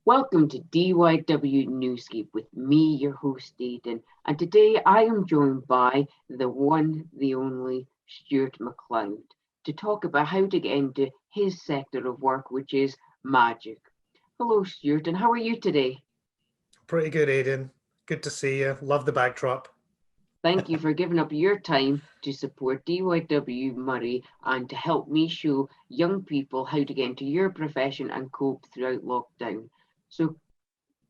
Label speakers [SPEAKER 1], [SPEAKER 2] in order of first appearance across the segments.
[SPEAKER 1] Welcome to DYW Newsscape with me, your host, Aidan. And today I am joined by the one, the only Stuart MacLeod to talk about how to get into his sector of work, which is magic. Hello, Stuart, and how are you today?
[SPEAKER 2] Pretty good, Aidan. Good to see you. Love the backdrop.
[SPEAKER 1] Thank you for giving up your time to support DYW Moray and to help me show young people how to get into your profession and cope throughout lockdown. So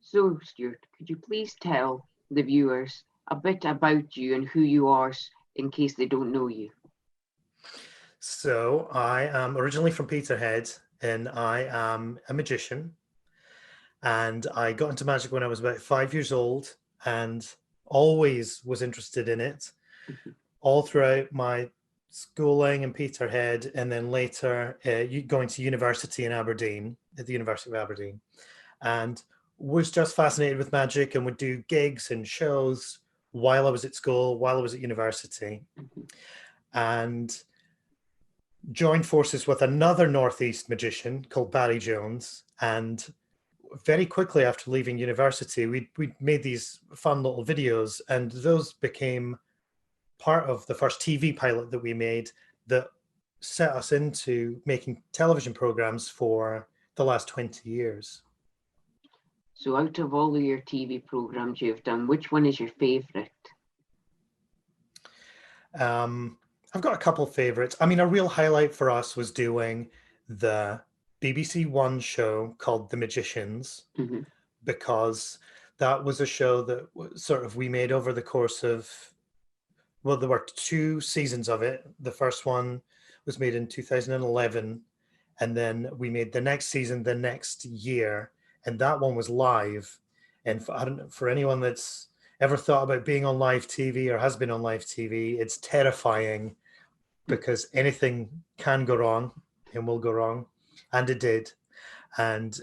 [SPEAKER 1] So, Stuart, could you please tell the viewers a bit about you and who you are in case they don't know you?
[SPEAKER 2] So I am originally from Peterhead and I am a magician. And I got into magic when I was about 5 years old and always was interested in it all throughout my schooling in Peterhead and then later going to university in Aberdeen, at the University of Aberdeen. And was just fascinated with magic and would do gigs and shows while I was at school, while I was at university, and joined forces with another Northeast magician called Barry Jones. And very quickly after leaving university, we made these fun little videos, and those became part of the first TV pilot that we made that set us into making television programs for the last 20 years.
[SPEAKER 1] So, out of all of your TV programs you've done, which one is your favourite?
[SPEAKER 2] I've got a couple favorites. I mean, a real highlight for us was doing the BBC One show called The Magicians,
[SPEAKER 1] Mm-hmm.
[SPEAKER 2] because that was a show that sort of we made over the course of, well, there were 2 seasons of it. The first one was made in 2011, and then we made the next season the next year, and that one was live. And I don't know, for anyone that's ever thought about being on live TV or has been on live TV, it's terrifying because anything can go wrong and will go wrong, and it did. And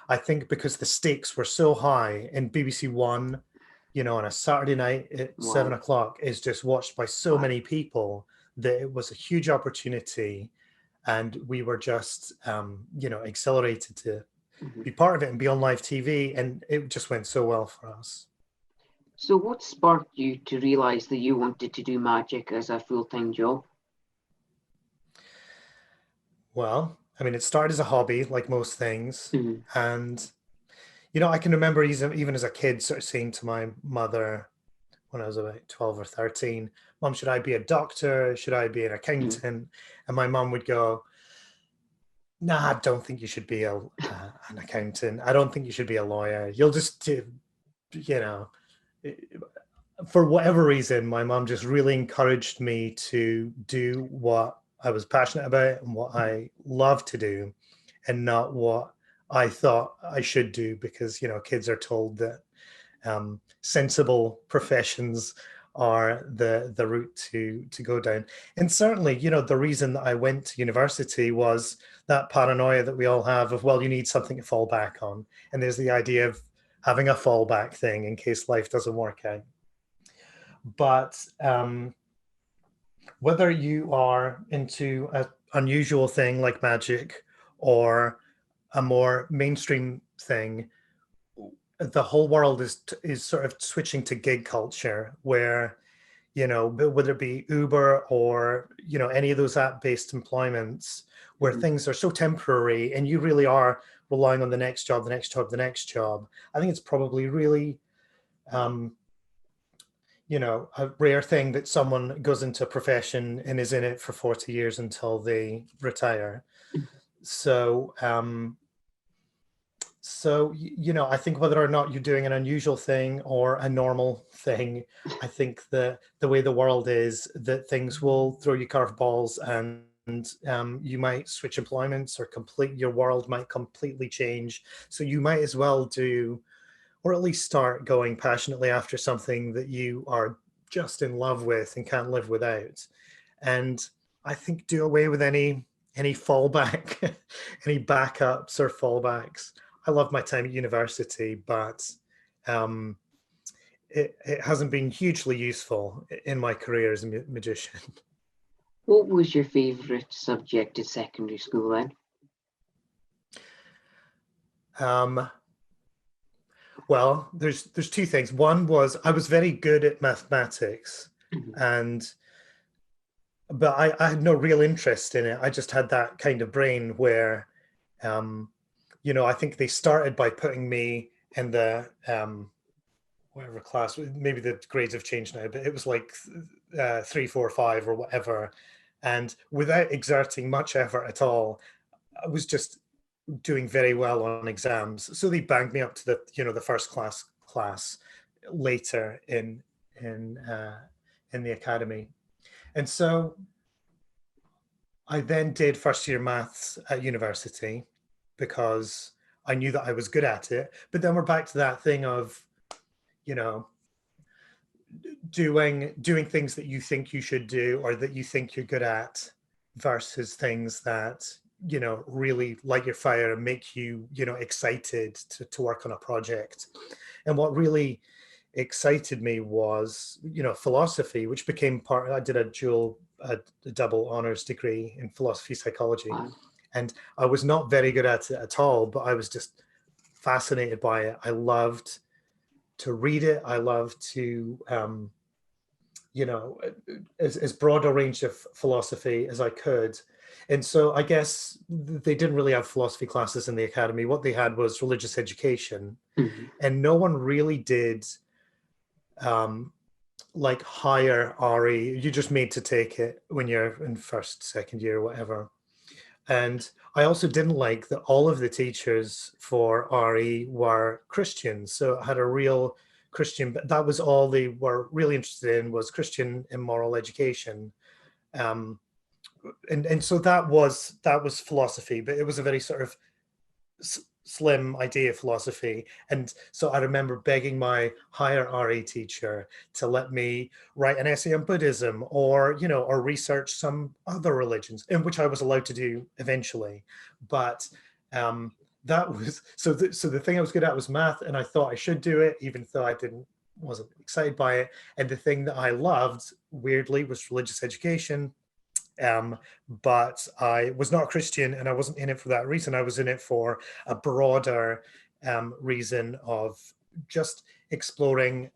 [SPEAKER 2] I think because the stakes were so high in BBC One, on a Saturday night at
[SPEAKER 1] Wow.
[SPEAKER 2] 7 o'clock is just watched by so many people that it was a huge opportunity. And we were just, accelerated to be part of it and be on live TV. And it just went so well for us.
[SPEAKER 1] So, what sparked you to realise that you wanted to do magic as a full-time job?
[SPEAKER 2] Well, I mean, it started as a hobby, like most things.
[SPEAKER 1] Mm-hmm.
[SPEAKER 2] And, I can remember even as a kid sort of saying to my mother when I was about 12 or 13, Mom, should I be a doctor? Should I be an accountant?
[SPEAKER 1] Mm-hmm.
[SPEAKER 2] And my mom would go, nah, I don't think you should be an accountant. I don't think you should be a lawyer. You'll just, for whatever reason, my mom just really encouraged me to do what I was passionate about and what I love to do, and not what I thought I should do, because, kids are told that sensible professions are the route to go down. And certainly, the reason that I went to university was that paranoia that we all have of, well, you need something to fall back on. And there's the idea of having a fallback thing in case life doesn't work out. But whether you are into an unusual thing like magic or a more mainstream thing, the whole world is sort of switching to gig culture, where, whether it be Uber or, any of those app-based employments where
[SPEAKER 1] Mm-hmm.
[SPEAKER 2] things are so temporary and you really are relying on the next job, the next job, the next job. I think it's probably really, a rare thing that someone goes into a profession and is in it for 40 years until they retire. So, I think whether or not you're doing an unusual thing or a normal thing, I think the way the world is, that things will throw you curveballs, and you might switch employments, or your world might completely change. So you might as well do, or at least start going passionately after something that you are just in love with and can't live without. And I think do away with any fallback, any backups or fallbacks. I love my time at university, but it hasn't been hugely useful in my career as a magician.
[SPEAKER 1] What was your favourite subject at secondary school then?
[SPEAKER 2] Well, there's two things. One was I was very good at mathematics, and but I had no real interest in it. I just had that kind of brain where, I think they started by putting me in the whatever class. Maybe the grades have changed now, but it was like 3, 4, 5 or whatever. And without exerting much effort at all, I was just doing very well on exams. So they banged me up to the first class later in the academy. And so I then did first year maths at university because I knew that I was good at it. But then we're back to that thing of, doing things that you think you should do or that you think you're good at versus things that, really light your fire and make you, excited to work on a project. And what really excited me was, philosophy, which became I did a double honors degree in philosophy psychology.
[SPEAKER 1] Wow.
[SPEAKER 2] And I was not very good at it at all, but I was just fascinated by it. I loved to read it. I loved to, as broad a range of philosophy as I could. And so I guess they didn't really have philosophy classes in the academy. What they had was religious education.
[SPEAKER 1] Mm-hmm.
[SPEAKER 2] And no one really did like higher RE. You just made to take it when you're in first, second year, whatever. And I also didn't like that all of the teachers for RE were Christians. So it had a real Christian, but that was all they were really interested in, was Christian and moral education. And so that was philosophy, but it was a very sort of slim idea of philosophy. And so I remember begging my higher RE teacher to let me write an essay on Buddhism or research some other religions, in which I was allowed to do eventually. But that was, so the thing I was good at was math, and I thought I should do it, even though I wasn't excited by it. And the thing that I loved, weirdly, was religious education. But I was not Christian, and I wasn't in it for that reason. I was in it for a broader reason of just exploring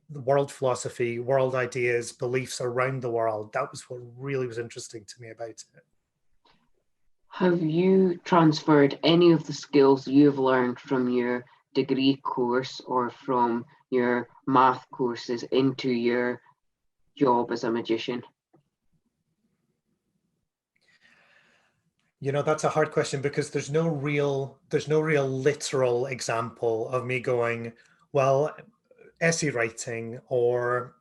[SPEAKER 2] the world philosophy, world ideas, beliefs around the world. That was what really was interesting to me about it.
[SPEAKER 1] Have you transferred any of the skills you've learned from your degree course or from your math courses into your job as a magician?
[SPEAKER 2] That's a hard question, because there's no real literal example of me going, well, essay writing or,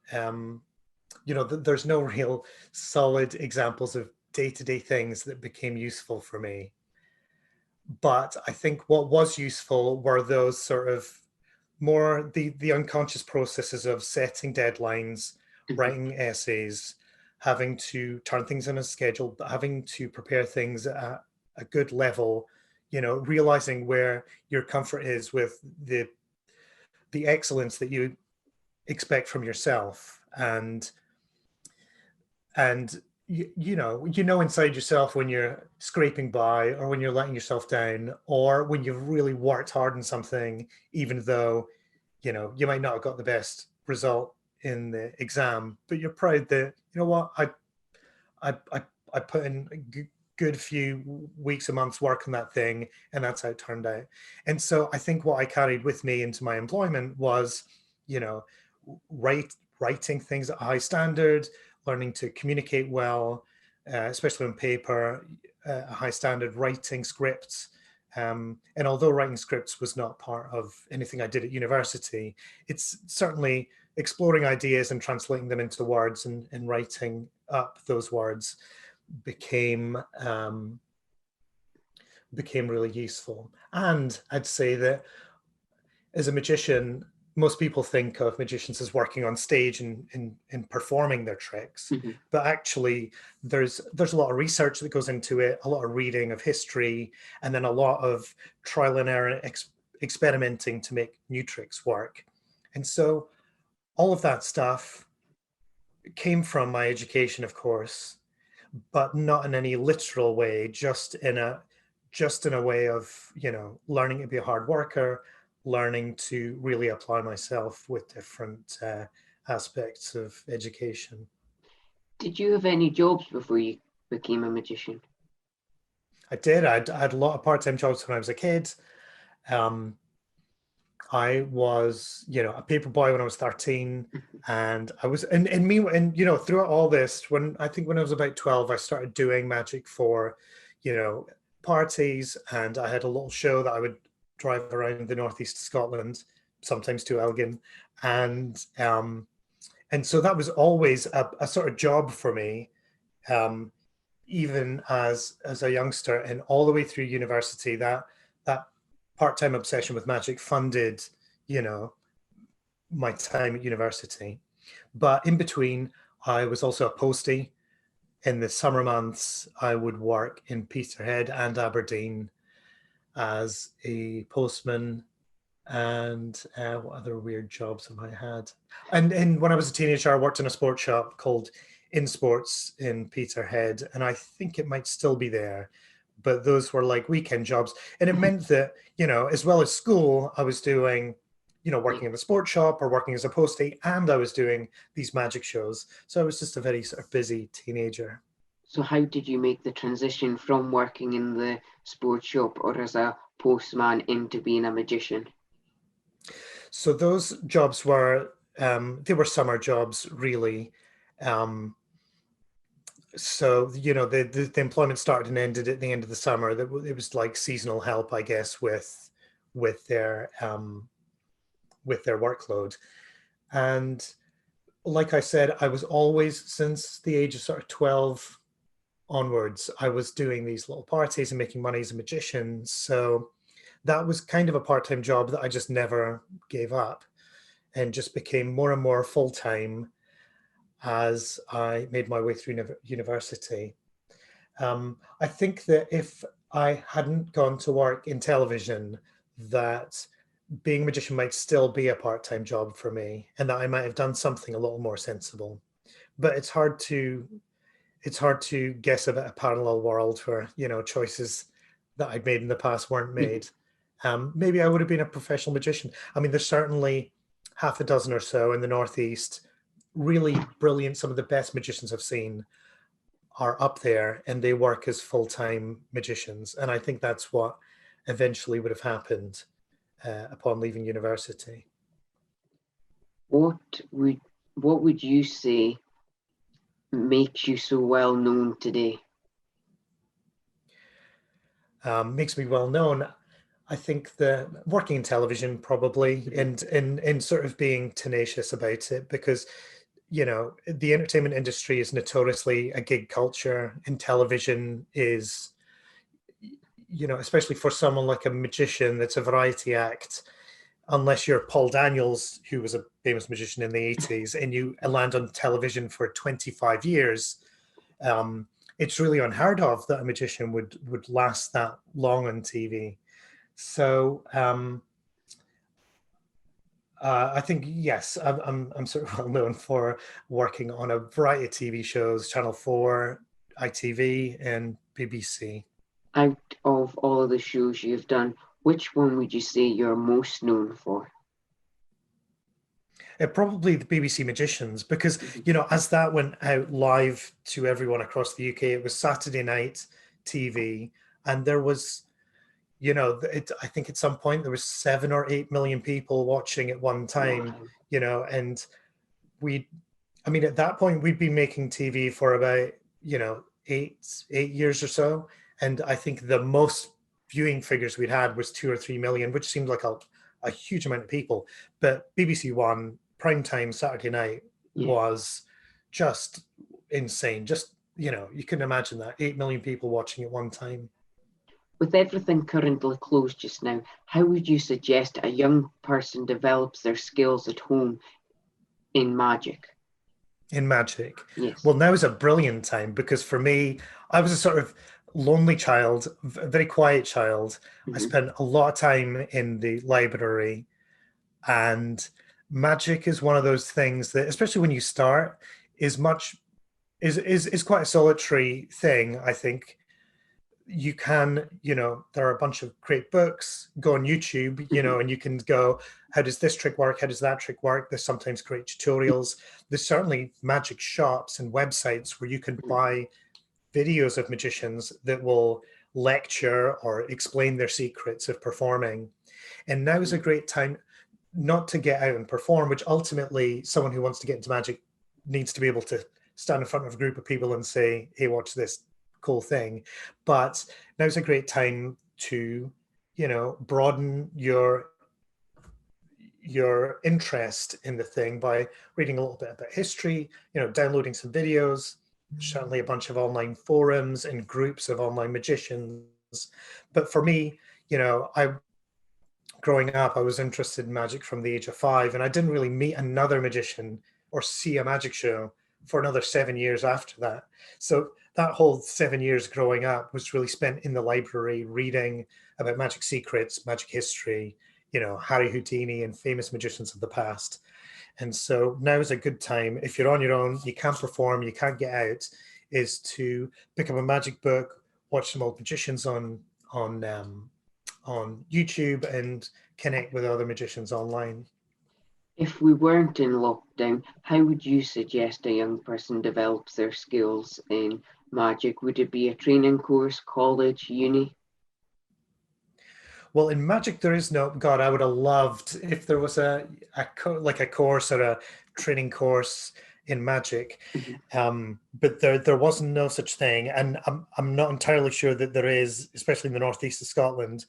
[SPEAKER 2] there's no real solid examples of day-to-day things that became useful for me. But I think what was useful were those sort of more the unconscious processes of setting deadlines, writing essays, having to turn things on a schedule, but having to prepare things at a good level, realizing where your comfort is with the excellence that you expect from yourself. And inside yourself when you're scraping by, or when you're letting yourself down, or when you've really worked hard on something, even though, you might not have got the best result in the exam, but you're proud that, I put in a good few weeks and months work on that thing, and that's how it turned out. And so I think what I carried with me into my employment was, writing things at a high standard, learning to communicate well, especially on paper, a high standard, writing scripts. And although writing scripts was not part of anything I did at university, it's certainly exploring ideas and translating them into words, and writing up those words became really useful. And I'd say that as a magician, most people think of magicians as working on stage and performing their tricks, but actually there's a lot of research that goes into it, a lot of reading of history, and then a lot of trial and error experimenting to make new tricks work. And so all of that stuff came from my education, of course, but not in any literal way, just in a way of, learning to be a hard worker, learning to really apply myself with different aspects of education.
[SPEAKER 1] Did you have any jobs before you became a magician?
[SPEAKER 2] I did. I had a lot of part-time jobs when I was a kid. Um, I was, a paper boy when I was 13, and I was, and throughout all this, when I was about 12, I started doing magic for, parties, and I had a little show that I would drive around the northeast of Scotland, sometimes to Elgin, and so that was always a sort of job for me, even as a youngster, and all the way through university. That part-time obsession with magic funded, my time at university. But in between, I was also a postie. In the summer months, I would work in Peterhead and Aberdeen as a postman. And what other weird jobs have I had? And when I was a teenager, I worked in a sports shop called In Sports in Peterhead, and I think it might still be there. But those were like weekend jobs. And it meant that, as well as school, I was doing, working in the sports shop or working as a postie, and I was doing these magic shows. So I was just a very sort of busy teenager.
[SPEAKER 1] So how did you make the transition from working in the sports shop or as a postman into being a magician?
[SPEAKER 2] So those jobs were, they were summer jobs, really. So, the employment started and ended at the end of the summer. It was like seasonal help, I guess, with their workload. And like I said, I was always, since the age of sort of 12 onwards, I was doing these little parties and making money as a magician. So that was kind of a part-time job that I just never gave up, and just became more and more full-time as I made my way through university. I think that if I hadn't gone to work in television, that being a magician might still be a part-time job for me, and that I might have done something a little more sensible. But it's hard to guess about a parallel world where, choices that I'd made in the past weren't made. Maybe I would have been a professional magician. I mean, there's certainly half a dozen or so in the Northeast, really brilliant. Some of the best magicians I've seen are up there, and they work as full-time magicians. And I think that's what eventually would have happened upon leaving university.
[SPEAKER 1] What would you say makes you so well known today?
[SPEAKER 2] Makes me well known. I think the working in television, probably, and sort of being tenacious about it, because the entertainment industry is notoriously a gig culture, and television is, especially for someone like a magician that's a variety act, unless you're Paul Daniels, who was a famous magician in the 80s, and you land on television for 25 years, it's really unheard of that a magician would last that long on TV. So I think, yes, I'm sort of well known for working on a variety of TV shows, Channel 4, ITV, and BBC.
[SPEAKER 1] Out of all of the shows you've done, which one would you say you're most known for?
[SPEAKER 2] Probably the BBC Magicians, because, as that went out live to everyone across the UK, it was Saturday night TV, and there was, I think at some point there was 7 or 8 million people watching at one time, and at that point we'd been making TV for about, 8 years or so. And I think the most viewing figures we'd had was 2 or 3 million, which seemed like a huge amount of people. But BBC One primetime Saturday night was just insane. Just, you couldn't imagine that. 8 million people watching at one time.
[SPEAKER 1] With everything currently closed just now, how would you suggest a young person develops their skills at home in magic?
[SPEAKER 2] In magic?
[SPEAKER 1] Yes.
[SPEAKER 2] Well, now is a brilliant time, because for me, I was a sort of lonely child, a very quiet child. I spent a lot of time in the library, and magic is one of those things that, especially when you start, is quite a solitary thing, I think. you can, there are a bunch of great books. Go on YouTube, and you can go, how does this trick work? How does that trick work? There's sometimes great tutorials. There's certainly magic shops and websites where you can buy videos of magicians that will lecture or explain their secrets of performing. And now is a great time not to get out and perform, which ultimately someone who wants to get into magic needs to be able to stand in front of a group of people and say, hey, watch this cool thing. But now's a great time to, broaden your interest in the thing by reading a little bit about history, downloading some videos, certainly a bunch of online forums and groups of online magicians. But for me, growing up, I was interested in magic from the age of 5, and I didn't really meet another magician or see a magic show for another 7 years after that. So that whole 7 years growing up was really spent in the library reading about magic secrets, magic history, Harry Houdini and famous magicians of the past. And so now is a good time, if you're on your own, you can't perform, you can't get out, is to pick up a magic book, watch some old magicians on YouTube, and connect with other magicians online.
[SPEAKER 1] If we weren't in lockdown, how would you suggest a young person develops their skills in magic? Would it be a training course, college, uni?
[SPEAKER 2] Well, in magic, there is no, God, I would have loved if there was a course or a training course in magic. But there wasn't no such thing. And I'm not entirely sure that there is, especially in the northeast of Scotland.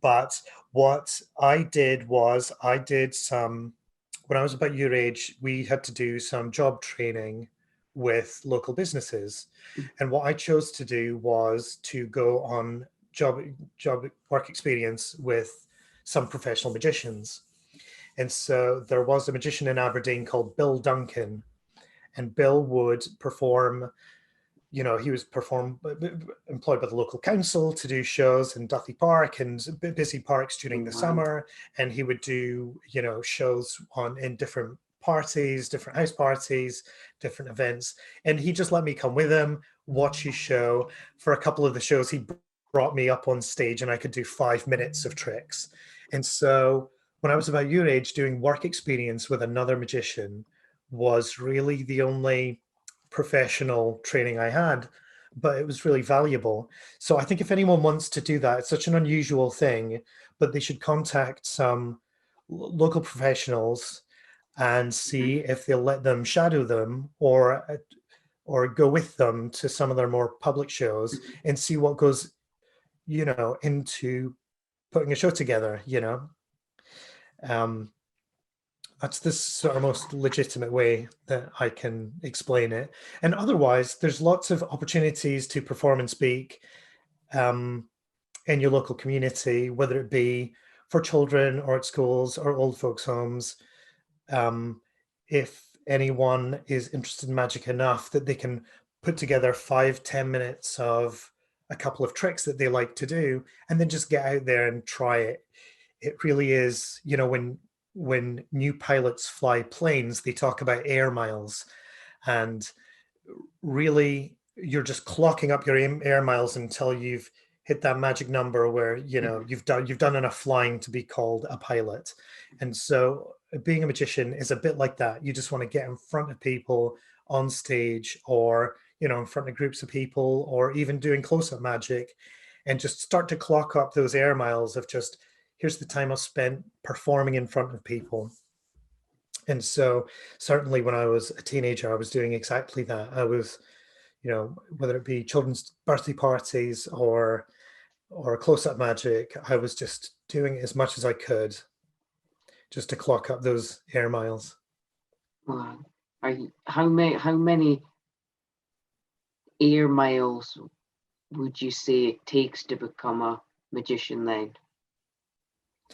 [SPEAKER 2] But what I did was when I was about your age, we had to do some job training with local businesses. And what I chose to do was to go on job work experience with some professional magicians. And so there was a magician in Aberdeen called Bill Duncan, and Bill would perform, he was employed by the local council to do shows in Duthie Park and busy parks during the summer. And he would do, shows in different parties, different house parties, different events. And he just let me come with him, watch his show. For a couple of the shows, he brought me up on stage and I could do 5 minutes of tricks. And so when I was about your age, doing work experience with another magician was really the only professional training I had, but it was really valuable. So I think if anyone wants to do that, it's such an unusual thing, but they should contact some local professionals and see if they'll let them shadow them or go with them to some of their more public shows and see what goes into putting a show together. That's the sort of most legitimate way that I can explain it. And otherwise, there's lots of opportunities to perform and speak in your local community, whether it be for children or at schools or old folks' homes. If anyone is interested in magic enough that they can put together 5-10 minutes of a couple of tricks that they like to do, and then just get out there and try it. It really is, when new pilots fly planes, they talk about air miles, and really you're just clocking up your air miles until you've hit that magic number where you've done enough flying to be called a pilot. And so being a magician is a bit like that. You just want to get in front of people on stage, or in front of groups of people, or even doing close-up magic, and just start to clock up those air miles of just, here's the time I've spent performing in front of people. And so certainly when I was a teenager, I was doing exactly that. I was, whether it be children's birthday parties or close-up magic, I was just doing as much as I could just to clock up those air miles.
[SPEAKER 1] Wow. How many air miles would you say it takes to become a magician then?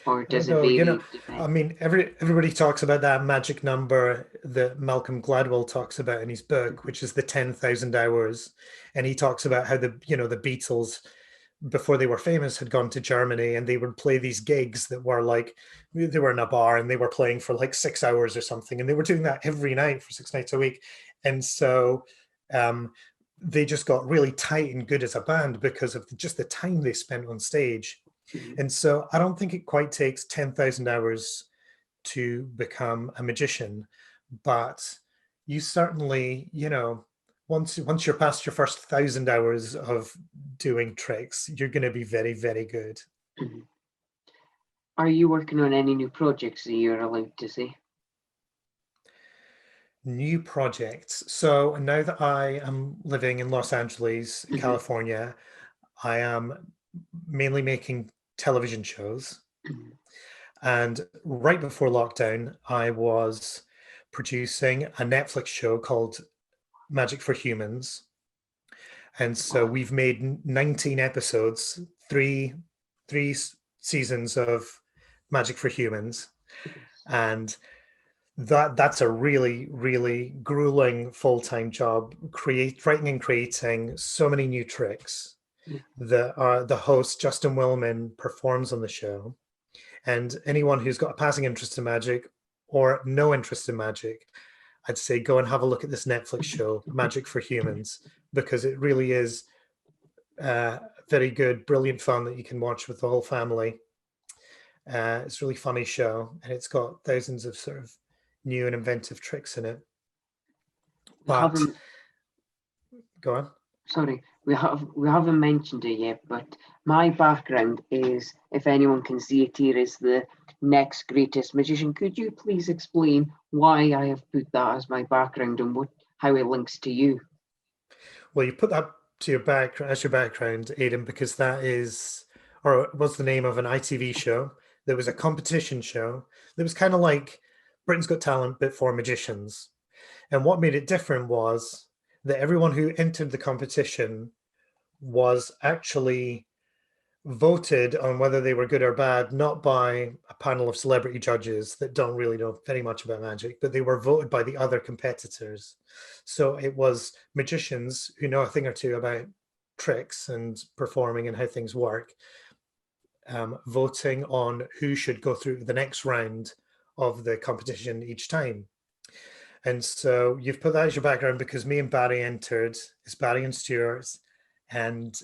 [SPEAKER 1] Or does it vary?
[SPEAKER 2] I mean, everybody talks about that magic number that Malcolm Gladwell talks about in his book, which is the 10,000 hours. And he talks about how the Beatles, before they were famous, had gone to Germany, and they would play these gigs that were like, they were in a bar and they were playing for like 6 hours or something. And they were doing that every night for 6 nights a week. And so they just got really tight and good as a band because of just the time they spent on stage. And so I don't think it quite takes 10,000 hours to become a magician, but you certainly, once you're past your first 1,000 hours of doing tricks, you're going to be very, very good.
[SPEAKER 1] Mhm. Are you working on any new projects that you're allowed to say?
[SPEAKER 2] New projects. So now that I am living in Los Angeles,
[SPEAKER 1] Mhm.
[SPEAKER 2] California, I am mainly making television shows.
[SPEAKER 1] Mhm.
[SPEAKER 2] And right before lockdown, I was producing a Netflix show called Magic for Humans. And so
[SPEAKER 1] Wow.
[SPEAKER 2] we've made 19 episodes, three seasons of Magic for Humans.
[SPEAKER 1] Yes.
[SPEAKER 2] And that's a really, really grueling full-time job, writing and creating so many new tricks.
[SPEAKER 1] Yeah.
[SPEAKER 2] The host, Justin Willman, performs on the show. And anyone who's got a passing interest in magic or no interest in magic, I'd say go and have a look at this Netflix show, Magic for Humans, because it really is very good, brilliant fun that you can watch with the whole family. It's a really funny show, and it's got thousands of sort of new and inventive tricks in it.
[SPEAKER 1] We
[SPEAKER 2] But
[SPEAKER 1] haven't,
[SPEAKER 2] go on.
[SPEAKER 1] sorry, we haven't mentioned it yet, but my background is, if anyone can see it here, is the next greatest magician. Could you please explain why I have put that as my background and how it links to you?
[SPEAKER 2] Well, you put that to your background, Aidan, because that is, or it was the name of an ITV show. There was a competition show that was kind of like Britain's Got Talent, but for magicians. And what made it different was that everyone who entered the competition was actually voted on whether they were good or bad, not by a panel of celebrity judges that don't really know very much about magic, but they were voted by the other competitors. So it was magicians who know a thing or two about tricks and performing and how things work, voting on who should go through the next round of the competition each time. And so you've put that as your background because me and Barry entered. It's Barry and Stuart, and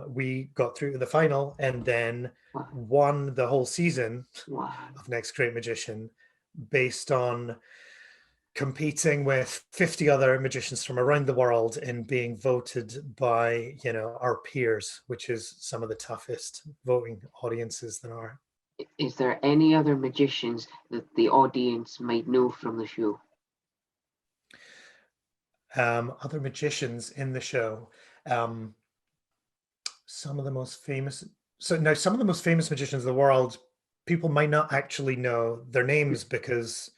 [SPEAKER 2] we got through to the final and then
[SPEAKER 1] Wow.
[SPEAKER 2] won the whole season
[SPEAKER 1] Wow.
[SPEAKER 2] of Next Great Magician based on competing with 50 other magicians from around the world and being voted by our peers, which is some of the toughest voting audiences there are.
[SPEAKER 1] Is there any other magicians that the audience might know from the show?
[SPEAKER 2] Other magicians in the show. Some of the most famous. So now, some of the most famous magicians in the world, people might not actually know their names because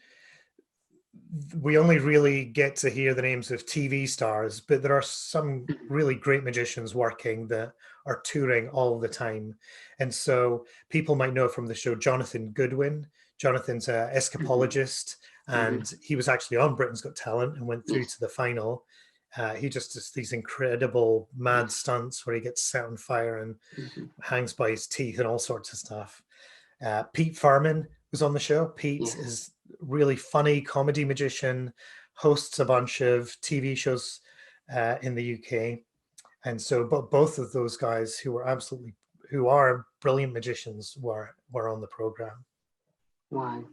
[SPEAKER 2] we only really get to hear the names of TV stars, but there are some really great magicians working that are touring all the time. And so people might know from the show Jonathan Goodwin. Jonathan's an escapologist, and he was actually on Britain's Got Talent and went through
[SPEAKER 1] Yes.
[SPEAKER 2] to the final. He just does these incredible mad
[SPEAKER 1] Yes.
[SPEAKER 2] stunts where he gets set on fire and
[SPEAKER 1] Mhm.
[SPEAKER 2] hangs by his teeth and all sorts of stuff. Pete Farman was on the show. Pete
[SPEAKER 1] Yes.
[SPEAKER 2] is really funny comedy magician, hosts a bunch of TV shows in the UK, and so both of those guys who are brilliant magicians were on the program.
[SPEAKER 1] Wow.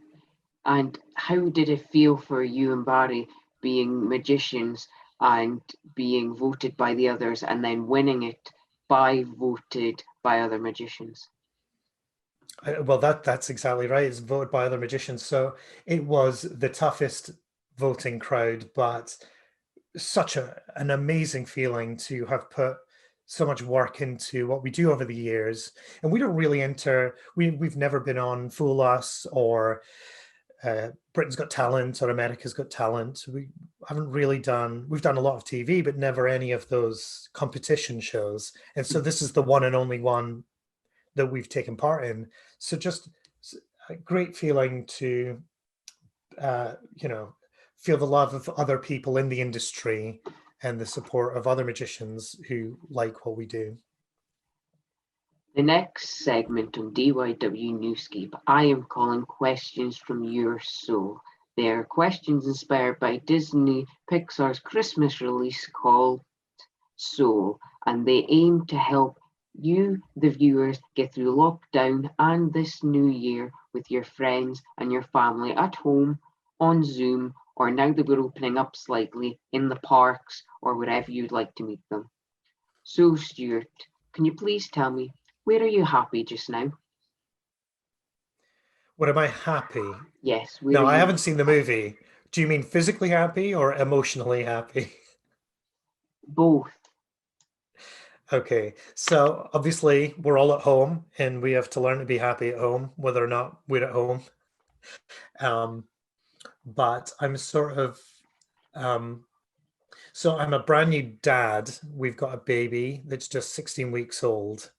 [SPEAKER 1] And how did it feel for you and Barry being magicians and being voted by the others and then winning it by voted by other magicians?
[SPEAKER 2] Well, that's exactly right. It's voted by other magicians, so it was the toughest voting crowd, but such an amazing feeling to have put so much work into what we do over the years. And we don't really enter, we've never been on Fool Us or Britain's Got Talent or America's Got Talent. We haven't really we've done a lot of TV, but never any of those competition shows. And so this is the one and only one that we've taken part in. So just a great feeling to, feel the love of other people in the industry and the support of other magicians who like what we do.
[SPEAKER 1] The next segment on DYW Newsscape, I am calling Questions from Your Soul. They are questions inspired by Disney Pixar's Christmas release called soul, and they aim to help you, the viewers, get through lockdown and this new year with your friends and your family at home, on Zoom, or now that we're opening up slightly, in the parks or wherever you'd like to meet them. So, Stuart, can you please tell me, where are you happy just now?
[SPEAKER 2] What am I happy?
[SPEAKER 1] Yes, where
[SPEAKER 2] No,
[SPEAKER 1] are
[SPEAKER 2] I
[SPEAKER 1] you?
[SPEAKER 2] haven't seen the movie. Do you mean physically happy or emotionally happy?
[SPEAKER 1] Both.
[SPEAKER 2] Okay, so obviously we're all at home and we have to learn to be happy at home, whether or not we're at home. Um, but I'm sort of, um, so I'm a brand new dad. We've got a baby that's just 16 weeks old,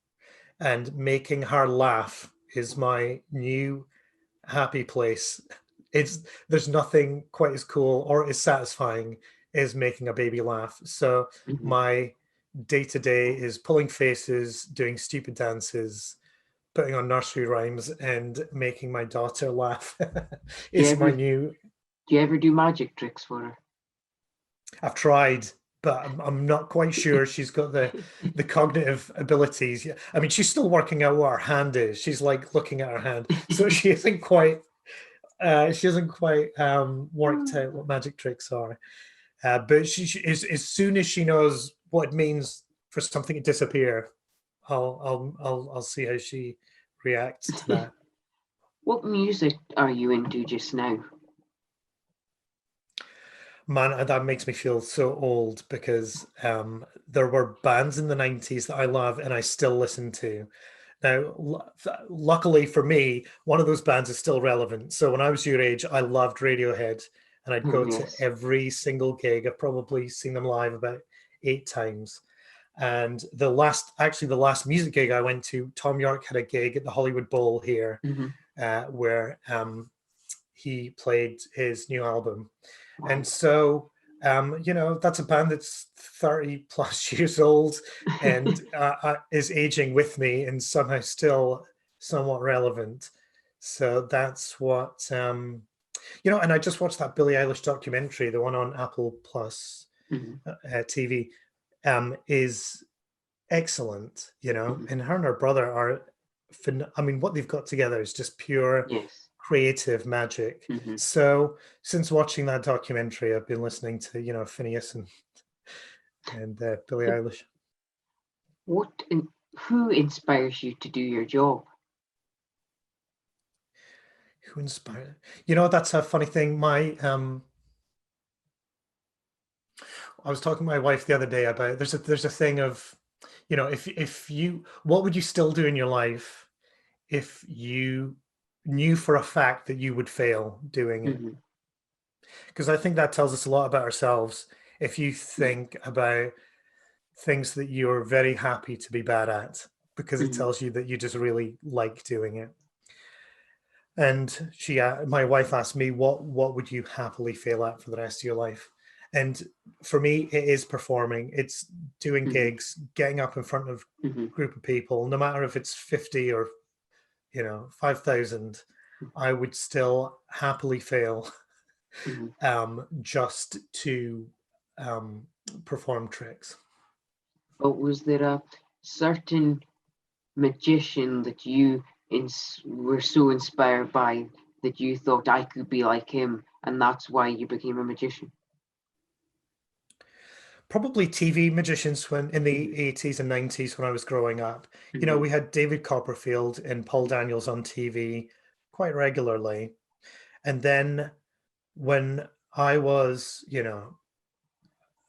[SPEAKER 2] and making her laugh is my new happy place. There's nothing quite as cool or as satisfying as making a baby laugh. So
[SPEAKER 1] Mhm.
[SPEAKER 2] my day to day is pulling faces, doing stupid dances, putting on nursery rhymes, and making my daughter laugh.
[SPEAKER 1] Do you
[SPEAKER 2] Is my
[SPEAKER 1] ever
[SPEAKER 2] new.
[SPEAKER 1] do you ever do magic tricks for her?
[SPEAKER 2] I've tried, but I'm not quite sure she's got the cognitive abilities. Yeah, I mean, she's still working out what her hand is. She's like looking at her hand, so she hasn't quite worked out what magic tricks are. But she is, as soon as she knows what it means for something to disappear, I'll see how she reacts to that.
[SPEAKER 1] What music are you into just now?
[SPEAKER 2] Man, that makes me feel so old because there were bands in the 90s that I love and I still listen to. Now, luckily for me, one of those bands is still relevant. So when I was your age, I loved Radiohead and I'd go to
[SPEAKER 1] Yes.
[SPEAKER 2] every single gig. I've probably seen them live about 8 times. And the last music gig I went to, Tom York had a gig at the Hollywood Bowl here,
[SPEAKER 1] Hmm.
[SPEAKER 2] where he played his new album. And
[SPEAKER 1] Wow.
[SPEAKER 2] so, that's a band that's 30 plus years old and is aging with me and somehow still somewhat relevant. So that's what, and I just watched that Billie Eilish documentary, the one on Apple Plus
[SPEAKER 1] Hmm.
[SPEAKER 2] TV, is excellent,
[SPEAKER 1] Hmm.
[SPEAKER 2] and her and her brother are, I mean, what they've got together is just pure
[SPEAKER 1] Yes.
[SPEAKER 2] creative magic.
[SPEAKER 1] Hmm.
[SPEAKER 2] So since watching that documentary, I've been listening to, Phineas and Billie
[SPEAKER 1] So
[SPEAKER 2] Eilish.
[SPEAKER 1] who inspires you to do your job?
[SPEAKER 2] Who inspired? That's a funny thing. I was talking to my wife the other day about there's a thing of, if you what would you still do in your life if you knew for a fact that you would fail doing it?
[SPEAKER 1] Hmm.
[SPEAKER 2] Because I think that tells us a lot about ourselves. If you
[SPEAKER 1] Yeah.
[SPEAKER 2] think about things that you're very happy to be bad at, because it
[SPEAKER 1] Hmm.
[SPEAKER 2] tells you that you just really like doing it. And my wife asked me, what would you happily fail at for the rest of your life? And for me, it is performing. It's doing
[SPEAKER 1] Hmm.
[SPEAKER 2] gigs, getting up in front of
[SPEAKER 1] Hmm.
[SPEAKER 2] a group of people, no matter if it's 50 or 5,000. I would still happily fail
[SPEAKER 1] Hmm.
[SPEAKER 2] just to um, perform tricks.
[SPEAKER 1] But was there a certain magician that you were so inspired by that you thought I could be like him, and that's why you became a magician?
[SPEAKER 2] Probably TV magicians when in the
[SPEAKER 1] Hmm.
[SPEAKER 2] 80s and 90s when I was growing up.
[SPEAKER 1] Hmm.
[SPEAKER 2] We had David Copperfield and Paul Daniels on TV quite regularly. And then when I was,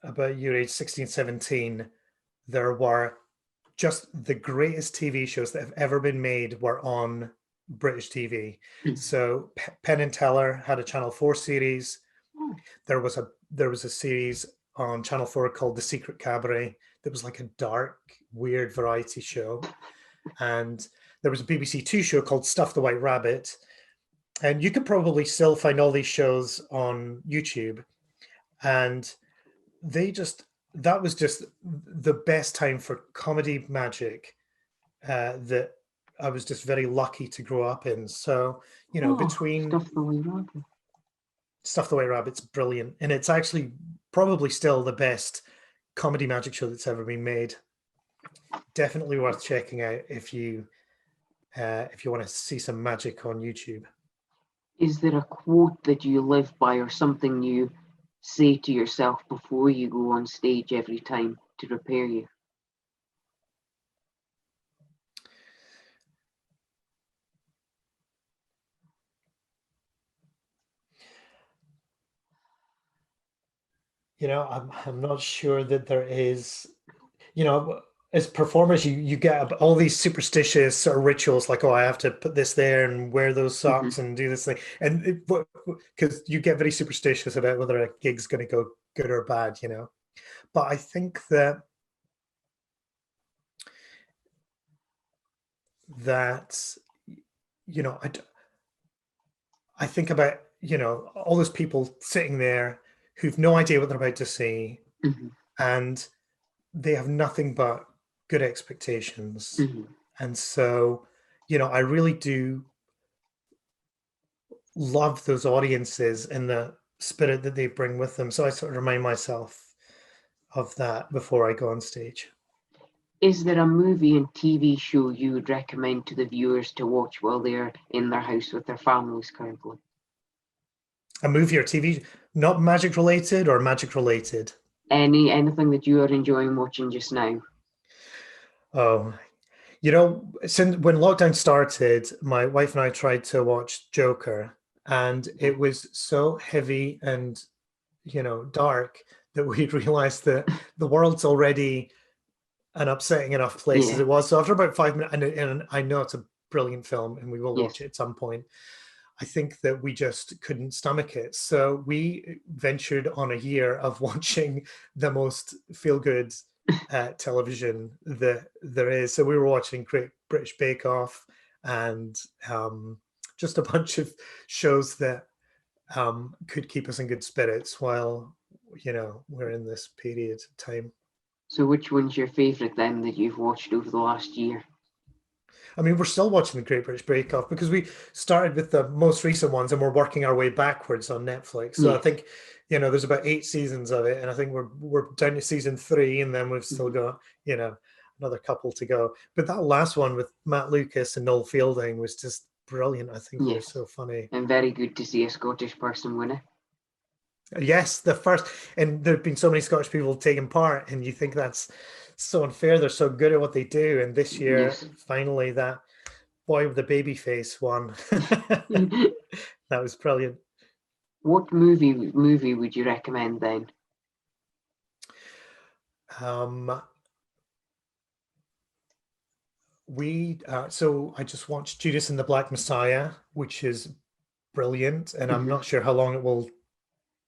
[SPEAKER 2] about your age, 16, 17, there were just the greatest TV shows that have ever been made were on British TV.
[SPEAKER 1] Hmm.
[SPEAKER 2] So Penn and Teller had a Channel 4 series.
[SPEAKER 1] Oh.
[SPEAKER 2] There was a series on Channel 4 called The Secret Cabaret that was like a dark, weird variety show. And there was a BBC Two show called Stuff the White Rabbit. And you could probably still find all these shows on YouTube. And they just that was just the best time for comedy magic that I was just very lucky to grow up in. So,
[SPEAKER 1] Oh,
[SPEAKER 2] between
[SPEAKER 1] stuff the way around.
[SPEAKER 2] Stuff the White Rabbit's brilliant, and it's actually probably still the best comedy magic show that's ever been made. Definitely worth checking out if you want to see some magic on YouTube.
[SPEAKER 1] Is there a quote that you live by or something you say to yourself before you go on stage every time to prepare you?
[SPEAKER 2] You know, I'm not sure that there is, you know, as performers, you get all these superstitious sort of rituals, like, oh, I have to put this there and wear those socks and do this thing, and because you get very superstitious about whether a gig's going to go good or bad, you know. But I think that you know, I think about, you know, all those people sitting there who've no idea what they're about to see, and they have nothing but good expectations. And so, you know, I really do love those audiences and the spirit that they bring with them. So I sort of remind myself of that before I go on stage.
[SPEAKER 1] Is there a movie and TV show you would recommend to the viewers to watch while they're in their house with their families currently?
[SPEAKER 2] A movie or TV, not magic related or magic related?
[SPEAKER 1] Anything that you are enjoying watching just now?
[SPEAKER 2] Oh, you know, since when lockdown started, my wife and I tried to watch Joker, and it was so heavy and, you know, dark that we realized that the world's already an upsetting enough place as it was. So after about 5 minutes, and I know it's a brilliant film and we will watch it at some point, I think that we just couldn't stomach it. So we ventured on a year of watching the most feel-good television that there is. So we were watching Great British Bake Off and just a bunch of shows that could keep us in good spirits while, you know, we're in this period of time.
[SPEAKER 1] So which one's your favourite then that you've watched over the last year?
[SPEAKER 2] I mean, we're still watching the Great British Bake Off because we started with the most recent ones and we're working our way backwards on Netflix. So I think, you know, there's about 8 seasons of it, and I think we're down to season 3, and then we've still got, you know, another couple to go. But that last one with Matt Lucas and Noel Fielding was just brilliant. I think they're so funny.
[SPEAKER 1] And very good to see a Scottish person win it.
[SPEAKER 2] Yes, the first, and there have been so many Scottish people taking part, and you think that's so unfair. They're so good at what they do, and this year, finally, that boy with the baby face won. That was brilliant.
[SPEAKER 1] What movie would you recommend then?
[SPEAKER 2] So I just watched Judas and the Black Messiah, which is brilliant, and I'm not sure how long it will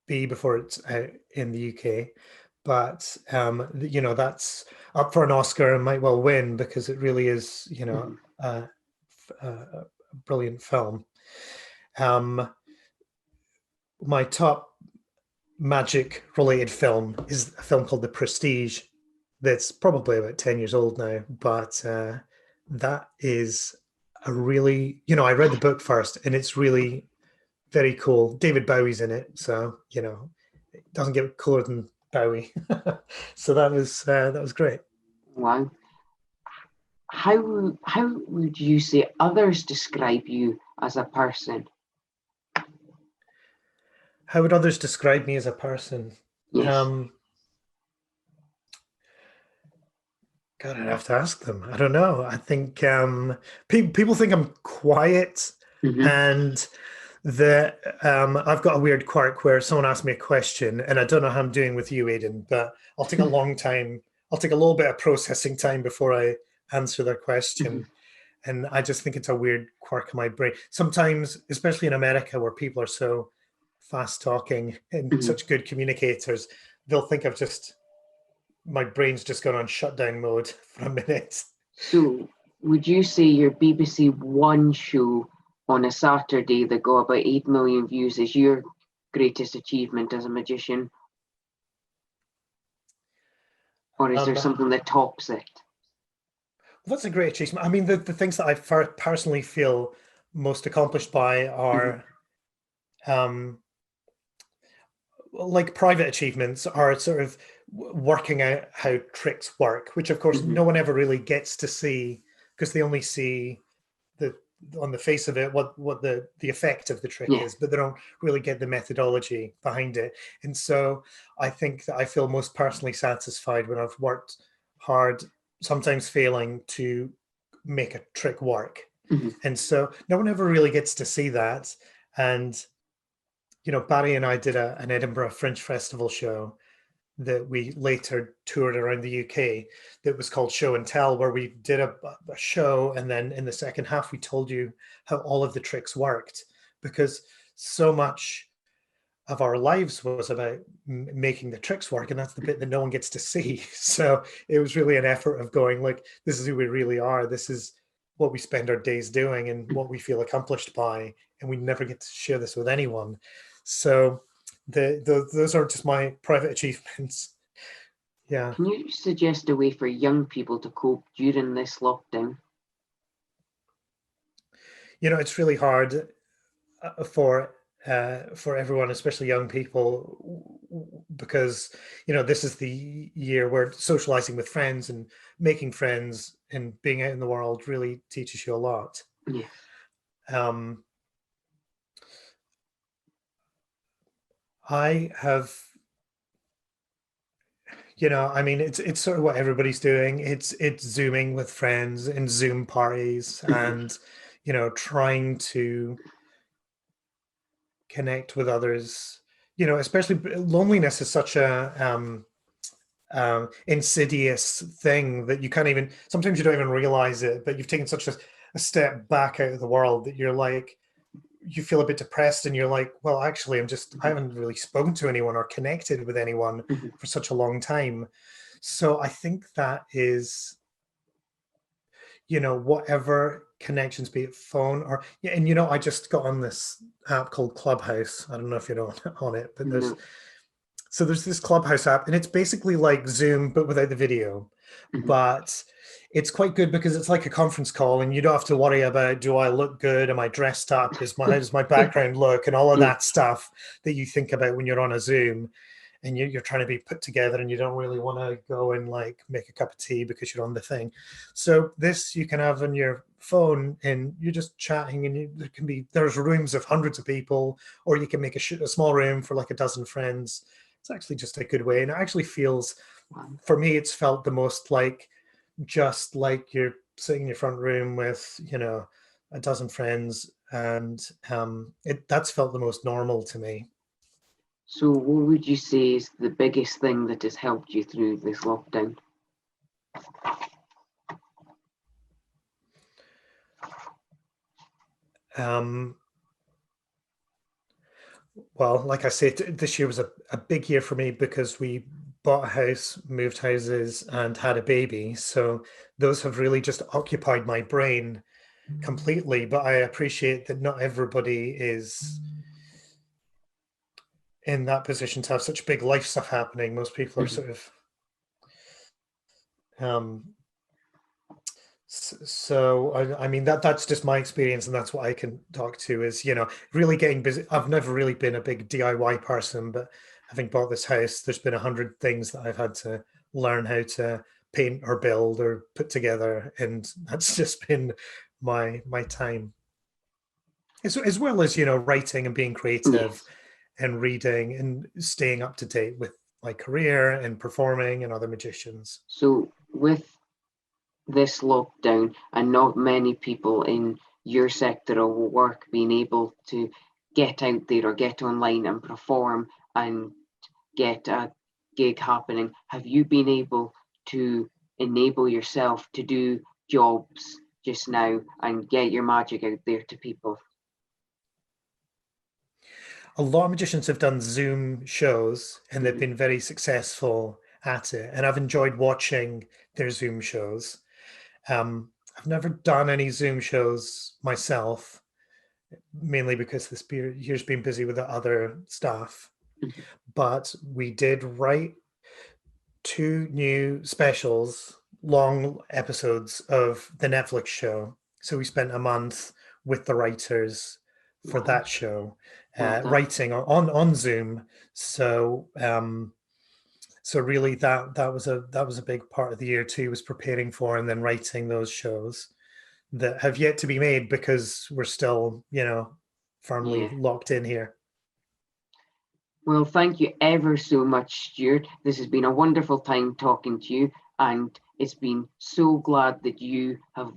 [SPEAKER 2] be before it's out in the UK, but you know, that's up for an Oscar and might well win because it really is, you know, a brilliant film. My top magic related film is a film called The Prestige that's probably about 10 years old now, but that is a really, you know, I read the book first and it's really very cool. David Bowie's in it, so, you know, it doesn't get cooler than Bowie. So that was great.
[SPEAKER 1] Wow. How would you say others describe you as a person?
[SPEAKER 2] How would others describe me as a person? God, I'd have to ask them. I don't know. I think people think I'm quiet, and that I've got a weird quirk where someone asks me a question, and I don't know how I'm doing with you, Aidan, but I'll take a long time. I'll take a little bit of processing time before I answer their question. And I just think it's a weird quirk of my brain. Sometimes, especially in America, where people are so fast talking and such good communicators, they'll think my brain's just gone on shutdown mode for a minute.
[SPEAKER 1] So would you say your BBC One show on a Saturday that got about 8 million views is your greatest achievement as a magician? Or is there something that tops it?
[SPEAKER 2] That's a great achievement. I mean, the things that I personally feel most accomplished by are like private achievements, are sort of working out how tricks work, which of course no one ever really gets to see, because they only see the on the face of it what the effect of the trick is, but they don't really get the methodology behind it. And so I think that I feel most personally satisfied when I've worked hard, sometimes failing, to make a trick work. And so no one ever really gets to see that. And Barry and I did an Edinburgh Fringe Festival show that we later toured around the UK that was called Show and Tell, where we did a show, and then in the second half we told you how all of the tricks worked, because so much of our lives was about making the tricks work, and that's the bit that no one gets to see. So it was really an effort of going, like, this is who we really are, this is what we spend our days doing and what we feel accomplished by, and we never get to share this with anyone. So those are just my private achievements. Yeah.
[SPEAKER 1] Can you suggest a way for young people to cope during this lockdown?
[SPEAKER 2] It's really hard for everyone, especially young people, because this is the year where socializing with friends and making friends and being out in the world really teaches you a lot.
[SPEAKER 1] Yes.
[SPEAKER 2] I have, it's sort of what everybody's doing. It's Zooming with friends and Zoom parties, and trying to connect with others. Especially loneliness is such a insidious thing that you can't even, sometimes you don't even realize it, but you've taken such a step back out of the world that you're like, you feel a bit depressed, and you're like, well, actually, I haven't really spoken to anyone or connected with anyone for such a long time. So I think that is, whatever connections, be it phone or, and I just got on this app called Clubhouse. I don't know if you're on it, but there's this Clubhouse app, and it's basically like Zoom, but without the video. But it's quite good because it's like a conference call, and you don't have to worry about, do I look good? Am I dressed up? How does my background look? And all of that stuff that you think about when you're on a Zoom and you're trying to be put together, and you don't really want to go and like make a cup of tea because you're on the thing. So this you can have on your phone, and you're just chatting, and there's rooms of hundreds of people, or you can make a small room for like a dozen friends. It's actually just a good way. And it actually feels, for me, it's felt the most like, just like you're sitting in your front room with, a dozen friends, and that's felt the most normal to me.
[SPEAKER 1] So what would you say is the biggest thing that has helped you through this lockdown?
[SPEAKER 2] Well, like I said, this year was a big year for me because we bought a house, moved houses, and had a baby. So those have really just occupied my brain completely. But I appreciate that not everybody is in that position to have such big life stuff happening. Most people are sort of so I mean that's just my experience, and that's what I can talk to is, really getting busy. I've never really been a big DIY person, but having bought this house, there's been 100 things that I've had to learn how to paint or build or put together, and that's just been my time. As well as, writing and being creative and reading and staying up to date with my career and performing and other magicians.
[SPEAKER 1] So with this lockdown, and not many people in your sector of work being able to get out there or get online and perform and get a gig happening, have you been able to enable yourself to do jobs just now and get your magic out there to people?
[SPEAKER 2] A lot of magicians have done Zoom shows, and they've been very successful at it. And I've enjoyed watching their Zoom shows. I've never done any Zoom shows myself, mainly because this year's been busy with the other stuff. But we did write 2 new specials, long episodes of the Netflix show. So we spent a month with the writers for that show, writing on Zoom. So So really that was a big part of the year too, was preparing for and then writing those shows that have yet to be made because we're still, firmly
[SPEAKER 1] Yeah.
[SPEAKER 2] locked in here.
[SPEAKER 1] Well, thank you ever so much, Stuart. This has been a wonderful time talking to you, and it's been so glad that you have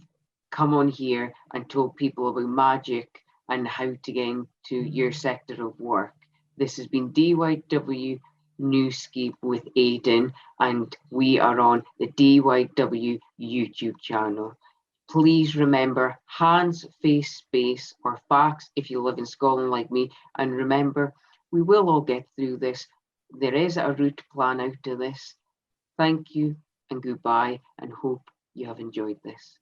[SPEAKER 1] come on here and told people about magic and how to get into your sector of work. This has been DYW Newsscape with Aidan, and we are on the DYW YouTube channel. Please remember hands, face, space, or facts if you live in Scotland like me, and remember, we will all get through this. There is a route plan out to this. Thank you and goodbye, and hope you have enjoyed this.